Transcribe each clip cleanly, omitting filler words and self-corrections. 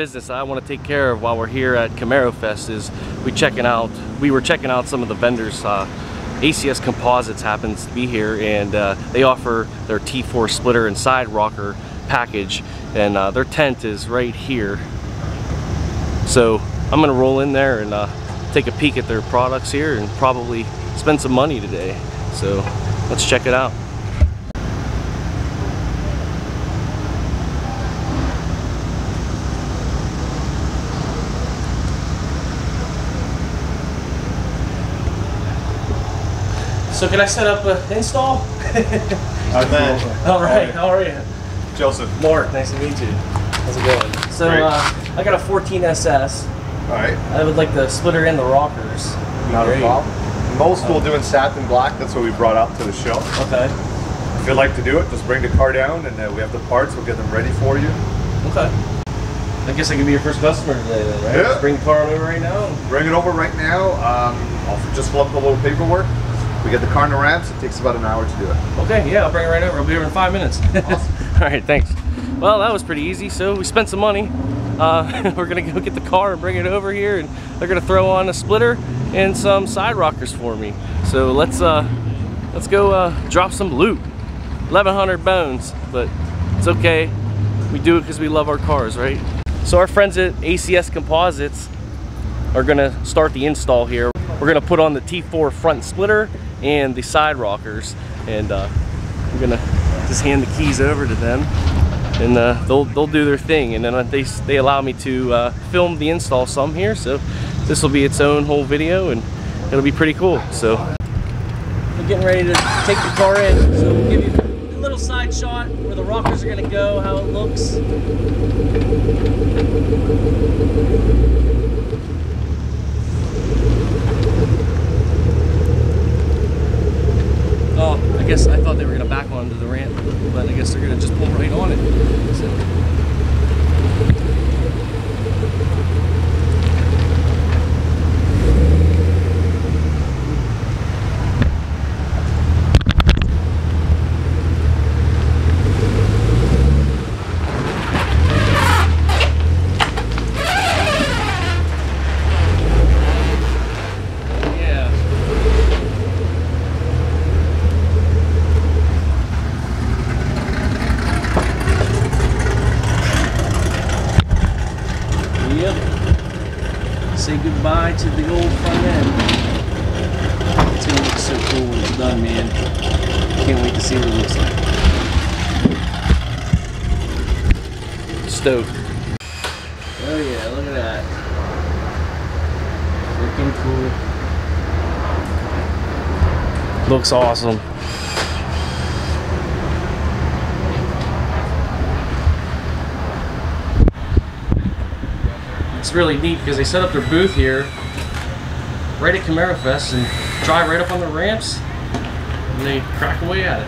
business I want to take care of while we're here at Camaro Fest is we were checking out some of the vendors. ACS Composites happens to be here, and they offer their T4 splitter and side rocker package, and their tent is right here. So I'm gonna roll in there and take a peek at their products here and probably spend some money today. So let's check it out. So can I set up an install? I'm man. All right, how are you? Joseph. Mark, nice to meet you. How's it going? So I got a 14 SS. All right. I would like the splitter and the rockers. Not a problem. Most will do in satin black. That's what we brought out to the show. Okay. If you'd like to do it, just bring the car down, and we have the parts. We'll get them ready for you. Okay. I guess I can be your first customer today then, right? Yeah. Just bring the car over right now? Bring it over right now. I'll just fill up the little paperwork. We get the car in the ramps. It takes about an hour to do it. Okay, yeah, I'll bring it right over. I'll be over in 5 minutes. Awesome. All right, thanks. Well, that was pretty easy. So we spent some money. We're gonna go get the car and bring it over here, and they're gonna throw on a splitter and some side rockers for me. So let's go drop some loot. 1,100 bones, but it's okay. We do it because we love our cars, right? So our friends at ACS Composites are gonna start the install here. We're gonna put on the T4 front splitter and the side rockers, and I'm gonna just hand the keys over to them, and they'll do their thing, and then they allow me to film the install some here, so this will be its own whole video, and it'll be pretty cool. So we're getting ready to take the car in, so we'll give you a little side shot where the rockers are gonna go, how it looks. Oh, I guess I thought they were gonna back onto the ramp, but I guess they're gonna just pull right on it. So. Say goodbye to the old front end. It's gonna look so cool when it's done, man. Can't wait to see what it looks like. Stoked. Oh yeah, look at that. Freaking cool. Looks awesome. It's really neat because they set up their booth here right at Camaro Fest and drive right up on the ramps, and they crack away at it.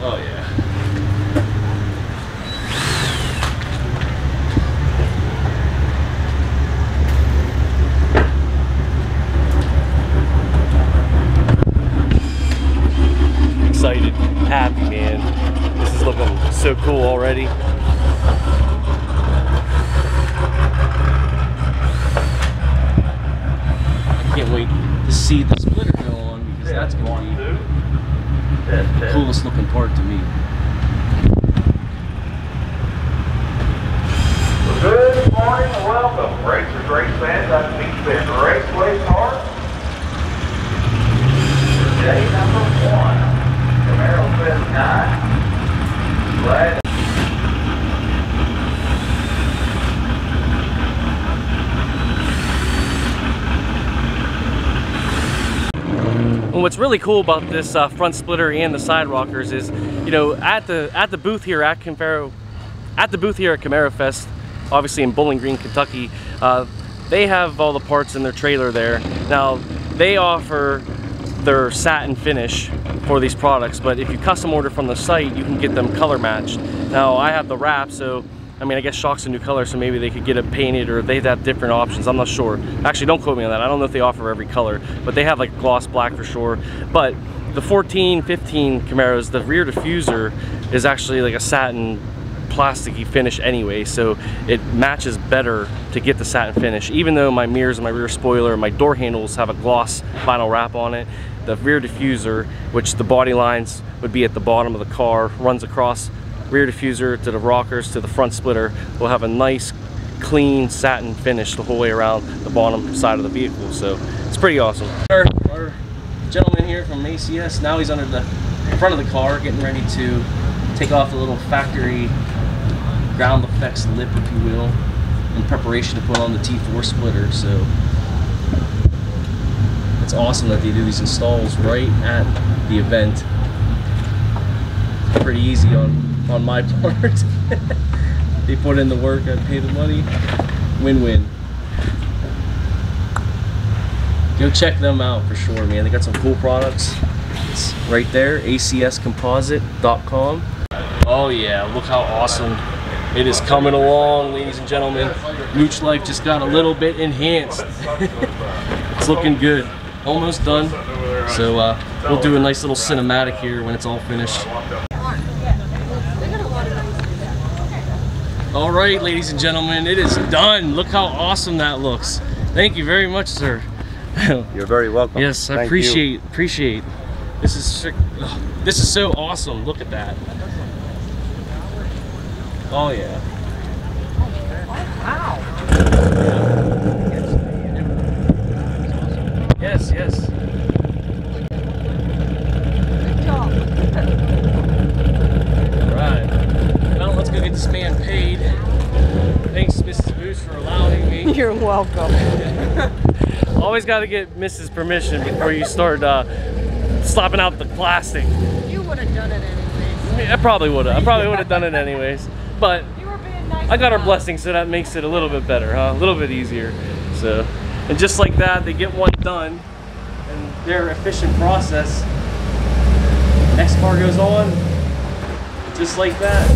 Oh yeah. Excited, happy, man. This is looking so cool already. I can't wait to see the splitter go on, because that's going to be the coolest looking part to me. Good morning and welcome, racers, race fans. I'm Beach Bend Raceway Park. Day number 1. Camaro Fest night. Glad. And what's really cool about this front splitter and the side rockers is, you know, at the booth here at Camaro Fest, obviously in Bowling Green, Kentucky, they have all the parts in their trailer there. Now they offer their satin finish for these products, but if you custom order from the site, you can get them color matched. Now I have the wrap, so I mean, I guess shock's a new color, so maybe they could get it painted, or they'd have different options. I'm not sure. Actually, don't quote me on that. I don't know if they offer every color, but they have like gloss black for sure. But the 14, 15 Camaros, the rear diffuser is actually like a satin plasticky finish anyway, so it matches better to get the satin finish. Even though my mirrors and my rear spoiler and my door handles have a gloss vinyl wrap on it, the rear diffuser, which the body lines would be at the bottom of the car, runs across rear diffuser to the rockers to the front splitter, will have a nice clean satin finish the whole way around the bottom side of the vehicle. So it's pretty awesome. Our gentleman here from ACS, now he's under the front of the car getting ready to take off the little factory ground effects lip, if you will, in preparation to put on the T4 splitter. So it's awesome that they do these installs right at the event. Pretty easy on my part. They put in the work, I pay the money. Win-win. Go check them out for sure, man. They got some cool products. It's right there, acscomposite.com. Oh yeah, look how awesome it is coming along, ladies and gentlemen. Mooch Life just got a little bit enhanced. It's looking good. Almost done. So we'll do a nice little cinematic here when it's all finished. All right, ladies and gentlemen, it is done. Look how awesome that looks. Thank you very much, sir. You're very welcome. Yes, I appreciate. This is so awesome. Look at that. Oh yeah. Wow. Yes, yes. Good job. Alright. Well, let's go get this man paid. Thanks, Mrs. Booth, for allowing me. You're welcome. Always got to get Mrs. permission before you start slopping out the plastic. You would have done it anyways. I probably would have. I probably would have done it anyways. But You were being nice. I got our blessing, so that makes it a little bit better, huh? A little bit easier. So, and just like that, they get one done, and their efficient process. Next car goes on, just like that.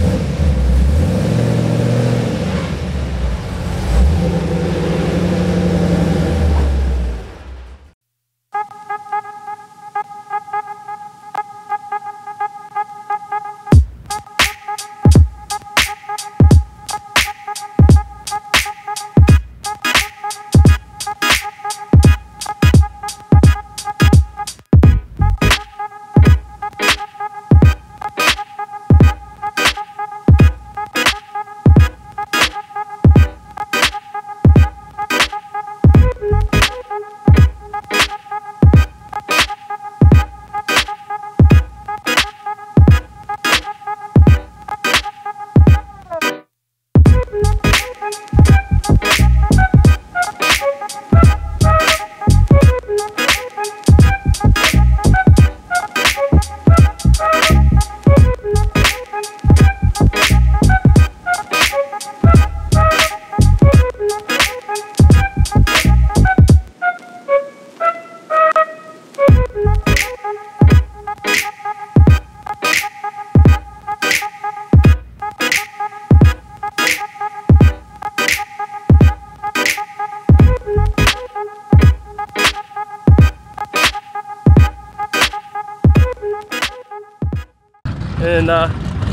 And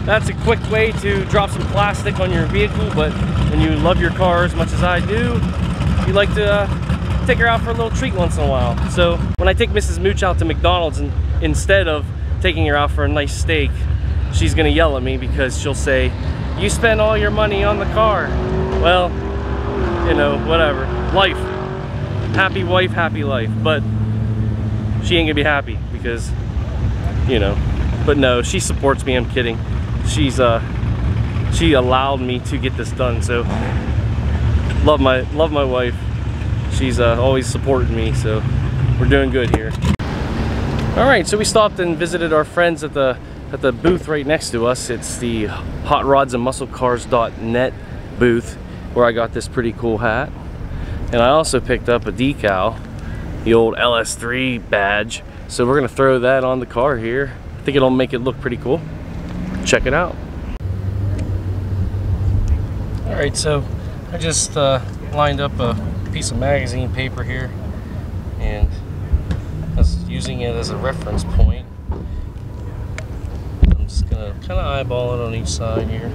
that's a quick way to drop some plastic on your vehicle, but when you love your car as much as I do, you like to take her out for a little treat once in a while. So when I take Mrs. Mooch out to McDonald's, and instead of taking her out for a nice steak, she's gonna yell at me because she'll say, "You spent all your money on the car." Well, you know, whatever. Life. Happy wife, happy life. But she ain't gonna be happy because, you know. But no, she supports me, I'm kidding. She allowed me to get this done, so love my wife. She's always supporting me, so we're doing good here. All right, so we stopped and visited our friends at the booth right next to us. It's the HotRodsAndMuscleCars.net booth where I got this pretty cool hat. And I also picked up a decal, the old LS3 badge. So we're gonna throw that on the car here. I think it'll make it look pretty cool. Check it out. Alright, so I just lined up a piece of magazine paper here, and I was using it as a reference point. I'm just gonna kind of eyeball it on each side here.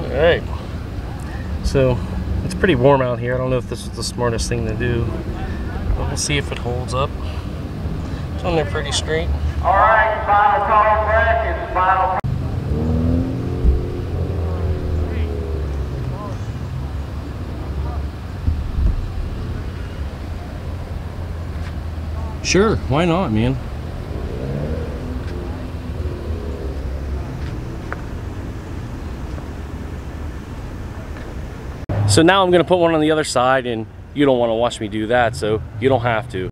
Alright, so it's pretty warm out here. I don't know if this is the smartest thing to do, but we'll see if it holds up. It's on there pretty straight. All right, final call, Frank. It's final. Sure, why not, man? So now I'm gonna put one on the other side, and you don't want to watch me do that, so you don't have to.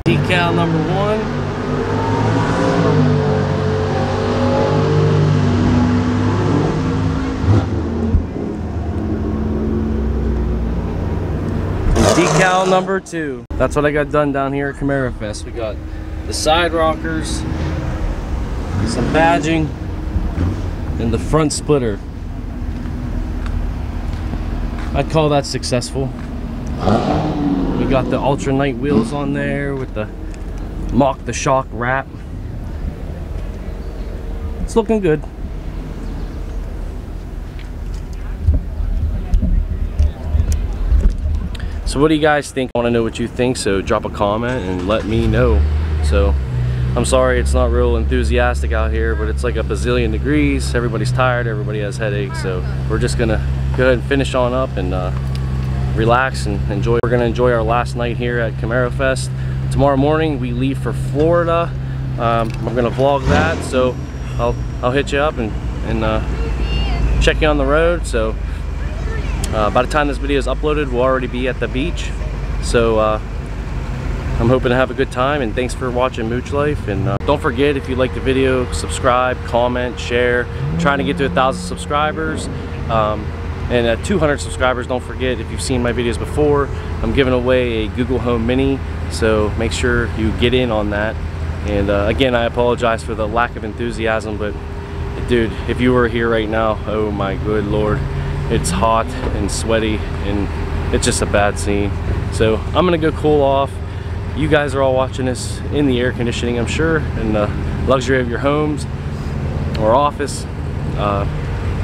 Decal number 1. Decal number 2. That's what I got done down here at Camaro Fest. We got the side rockers, some badging, and the front splitter. I'd call that successful. We got the ultra night wheels on there with the Mock the Shock wrap. It's looking good. So what do you guys think? I want to know what you think, so drop a comment and let me know. So I'm sorry it's not real enthusiastic out here, but it's like a bazillion degrees. Everybody's tired, everybody has headaches, so we're just gonna go ahead and finish on up and relax and enjoy. We're gonna enjoy our last night here at Camaro Fest. Tomorrow morning we leave for Florida. I'm gonna vlog that, so I'll hit you up and check you on the road. So by the time this video is uploaded, we'll already be at the beach. So I'm hoping to have a good time, and thanks for watching Mooch Life. And don't forget, if you like the video, subscribe, comment, share. I'm trying to get to 1,000 subscribers. And at 200 subscribers, don't forget, if you've seen my videos before, I'm giving away a Google Home Mini, so make sure you get in on that. And again, I apologize for the lack of enthusiasm, but dude, if you were here right now, oh my good lord, it's hot and sweaty, and it's just a bad scene. So I'm gonna go cool off. You guys are all watching this in the air conditioning, I'm sure, in the luxury of your homes or office.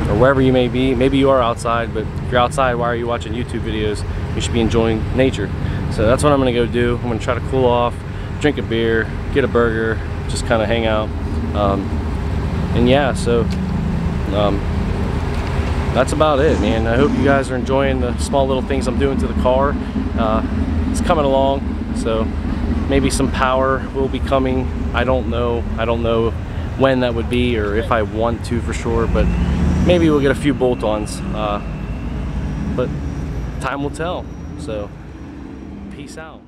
Or wherever you may be. Maybe you are outside, but if you're outside, why are you watching YouTube videos? You should be enjoying nature. So that's what I'm gonna go do. I'm gonna try to cool off, drink a beer, get a burger, just kind of hang out. And yeah, so that's about it, man. I hope you guys are enjoying the small little things I'm doing to the car. It's coming along, so maybe some power will be coming. I don't know when that would be, or if I want to for sure, but maybe we'll get a few bolt-ons, but time will tell. So peace out.